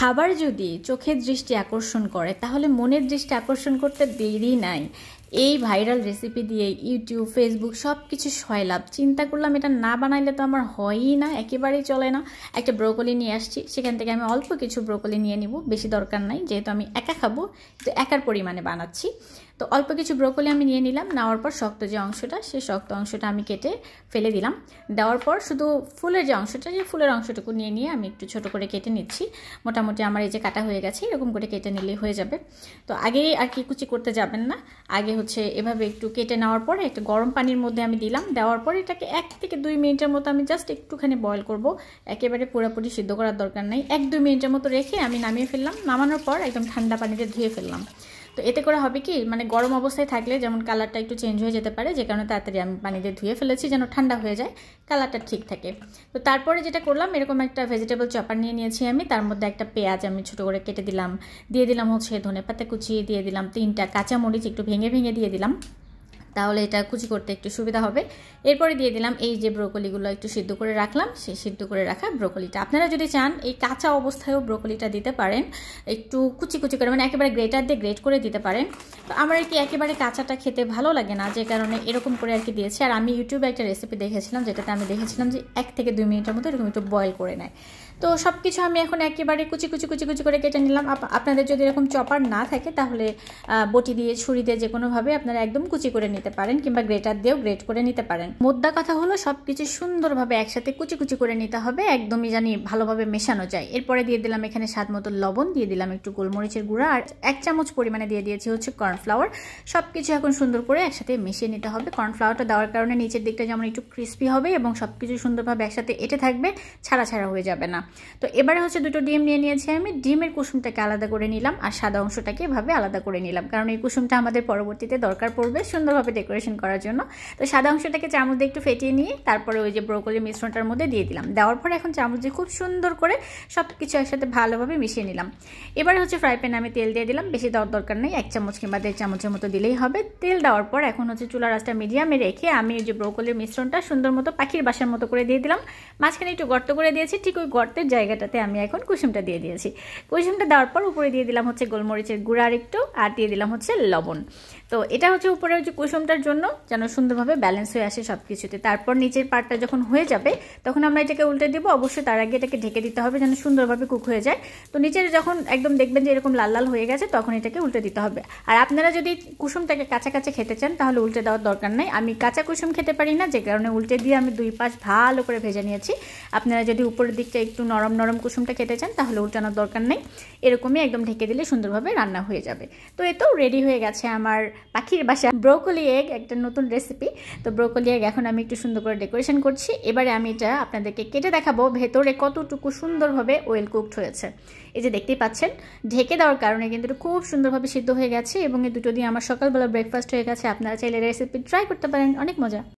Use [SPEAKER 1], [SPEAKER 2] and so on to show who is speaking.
[SPEAKER 1] খাবার যদি চোখের দৃষ্টি আকর্ষণ করে তাহলে মনের দৃষ্টি আকর্ষণ করতে দেরি নাই। এই ভাইরাল রেসিপি দিয়ে ইউটিউব ফেসবুক সব কিছু সয়লাভ। চিন্তা করলাম এটা না বানাইলে তো আমার হয়ই না, একেবারেই চলে না। একটা ব্রোকলি নিয়ে আসছি, সেখান থেকে আমি অল্প কিছু ব্রোকলি নিয়ে নিব, বেশি দরকার নাই, যেহেতু আমি একা খাবো তো একার পরিমাণে বানাচ্ছি। তো অল্প কিছু ব্রোকলি আমি নিয়ে নিলাম। নেওয়ার পর শক্ত যে অংশটা, সেই শক্ত অংশটা আমি কেটে ফেলে দিলাম। দেওয়ার পর শুধু ফুলের যে অংশটা, যে ফুলের অংশটুকু নিয়ে আমি একটু ছোট করে কেটে নিচ্ছি। মোটামুটি আমার এই যে কাটা হয়ে গেছে, এরকম করে কেটে নিলেই হয়ে যাবে। তো আগেই আর কি কুচি করতে যাবেন না, আগে হচ্ছে এভাবে একটু কেটে নেওয়ার পরে একটা গরম পানির মধ্যে আমি দিলাম। দেওয়ার পর এটাকে 1 থেকে 2 মিনিটের মতো আমি জাস্ট একটুখানি বয়েল করব। একেবারে পুরোপুরি সিদ্ধ করার দরকার নেই। 1-2 মিনিটের মতো রেখে আমি নামিয়ে ফেললাম। নামানোর পর একদম ঠান্ডা পানিতে ধুয়ে ফেললাম। তো এতে করে হবে কি, মানে গরম অবস্থায় থাকলে যেমন কালারটা একটু চেঞ্জ হয়ে যেতে পারে, যে কারণে তাড়াতাড়ি আমি পানি দিয়ে ধুয়ে ফেলেছি যেন ঠান্ডা হয়ে যায়, কালারটা ঠিক থাকে। তো তারপরে যেটা করলাম, এরকম একটা ভেজিটেবল চপার নিয়ে নিয়েছি আমি। তার মধ্যে একটা পেঁয়াজ আমি ছোটো করে কেটে দিলাম, দিয়ে দিলাম হচ্ছে ধনেপাতা কুচি, দিয়ে দিলাম 3টা কাঁচামরিচ একটু ভেঙে ভেঙে দিয়ে দিলাম, তাহলে এটা কুচি করতে একটু সুবিধা হবে। এরপরে দিয়ে দিলাম এই যে ব্রোকলিগুলো একটু সিদ্ধ করে রাখলাম, সেই সিদ্ধ করে রাখা ব্রোকলিটা। আপনারা যদি চান এই কাঁচা অবস্থায়ও ব্রোকলিটা দিতে পারেন, একটু কুচি কুচি করে, মানে একেবারে গ্রেটার দিয়ে গ্রেট করে দিতে পারেন। তো আমার আর কি একেবারে কাঁচাটা খেতে ভালো লাগে না, যে কারণে এরকম করে আর কি দিয়েছি। আর আমি ইউটিউবে একটা রেসিপি দেখেছিলাম, যেটাতে আমি দেখেছিলাম যে 1 থেকে 2 মিনিটের মতো এরকম একটু বয়েল করে নেয়। তো সব কিছু আমি এখন একেবারে কুচি কুচি কুচি কুচি করে কেটে নিলাম। আপনাদের যদি এরকম চপার না থাকে তাহলে বটি দিয়ে, ছুরি দিয়ে, যে কোনোভাবে আপনারা একদম কুচি করে নিতে পারেন, কিংবা গ্রেটার দিয়েও গ্রেট করে নিতে পারেন। মোদ্দা কথা হলো সব কিছু সুন্দরভাবে একসাথে কুচি কুচি করে নিতে হবে, একদমই জানি ভালোভাবে মেশানো যায়। এরপরে দিয়ে দিলাম এখানে স্বাদ মতো লবণ, দিয়ে দিলাম একটু গোলমরিচের গুঁড়া, আর 1 চামচ পরিমাণে দিয়ে দিয়েছি হচ্ছে কর্নফ্লাওয়ার। সব কিছু এখন সুন্দর করে একসাথে মিশিয়ে নিতে হবে। কর্নফ্লাওয়ারটা দেওয়ার কারণে নিচের দিকটা যেমন একটু ক্রিস্পি হবে এবং সব কিছু সুন্দরভাবে একসাথে এঁটে থাকবে, ছাড়া ছাড়া হয়ে যাবে না। তো এবারে হচ্ছে 2টো ডিম নিয়ে নিয়েছি আমি। ডিমের কুসুমটাকে আলাদা করে নিলাম, আর সাদা অংশটাকে এভাবে আলাদা করে নিলাম, কারণ এই কুসুমটা আমাদের পরবর্তীতে দরকার পড়বে সুন্দরভাবে ডেকোরেশন করার জন্য। তো সাদা অংশটাকে চামচ দিয়ে একটু ফেটিয়ে নিয়ে তারপরে ওই যে ব্রোকলির মিশ্রণটার মধ্যে দিয়ে দিলাম। দেওয়ার পরে এখন চামচ দিয়ে খুব সুন্দর করে সব কিছু একসাথে ভালোভাবে মিশিয়ে নিলাম। এবারে হচ্ছে ফ্রাই প্যানে আমি তেল দিয়ে দিলাম, বেশি দেওয়ার দরকার নেই, 1 চামচ কিংবা 1.5 চামচের মতো দিলেই হবে। তেল দেওয়ার পর এখন হচ্ছে চুলার আঁচটা মিডিয়ামে রেখে আমি ওই যে ব্রোকলির মিশ্রণটা সুন্দর মতো পাখির বাসার মতো করে দিয়ে দিলাম। মাঝখানে একটু গর্ত করে দিয়েছি, ঠিক ওই গর্তের জায়গাটাতে আমি এখন কুসুমটা দিয়ে দিয়েছি। কুসুমটা দেওয়ার পর উপরে দিয়ে দিলাম হচ্ছে গোলমরিচের গুঁড়া আর একটু, আর দিয়ে দিলাম হচ্ছে লবণ। তো এটা হচ্ছে উপরে ওই যে কুসুমটার জন্য, যেন সুন্দরভাবে ব্যালেন্স হয়ে আসে সব কিছুতে। তারপর নিচের পার্টটা যখন হয়ে যাবে তখন আমরা এটাকে উল্টে দিব। অবশ্যই তার আগে এটাকে ঢেকে দিতে হবে যেন সুন্দরভাবে কুক হয়ে যায়। তো নিচের যখন একদম দেখবেন যে এরকম লাল লাল হয়ে গেছে, তখন এটাকে উল্টে দিতে হবে। আর আপনারা যদি কুসুমটাকে কাঁচা কাঁচা খেতে চান তাহলে উল্টে দেওয়ার দরকার নেই। আমি কাঁচা কুসুম খেতে পারি না, যে কারণে উল্টে দিয়ে আমি 2 পাশ ভালো করে ভেজে নিয়েছি। আপনারা যদি উপরের দিকটা একটু নরম নরম কুসুমটা খেতে চান তাহলে উল্টানোর দরকার নেই, এরকমই একদম ঢেকে দিলে সুন্দরভাবে রান্না হয়ে যাবে। তো এ তো রেডি হয়ে গেছে আমার পাখির বাসা ব্রোকলি এগ, একটা নতুন রেসিপি। তো ব্রোকলি এগ এখন আমি একটু সুন্দর করে ডেকোরেশন করছি। এবারে আমি এটা আপনাদেরকে কেটে দেখাবো ভেতরে কতটুকু সুন্দরভাবে ওয়েল কুকড হয়েছে। এই যে দেখতেই পাচ্ছেন, ঢেকে দেওয়ার কারণে কিন্তু এটা খুব সুন্দরভাবে সিদ্ধ হয়ে গেছে, এবং এই দুটো দিয়ে আমার সকালবেলা ব্রেকফাস্ট হয়ে গেছে। আপনারা চাইলে রেসিপি ট্রাই করতে পারেন, অনেক মজা।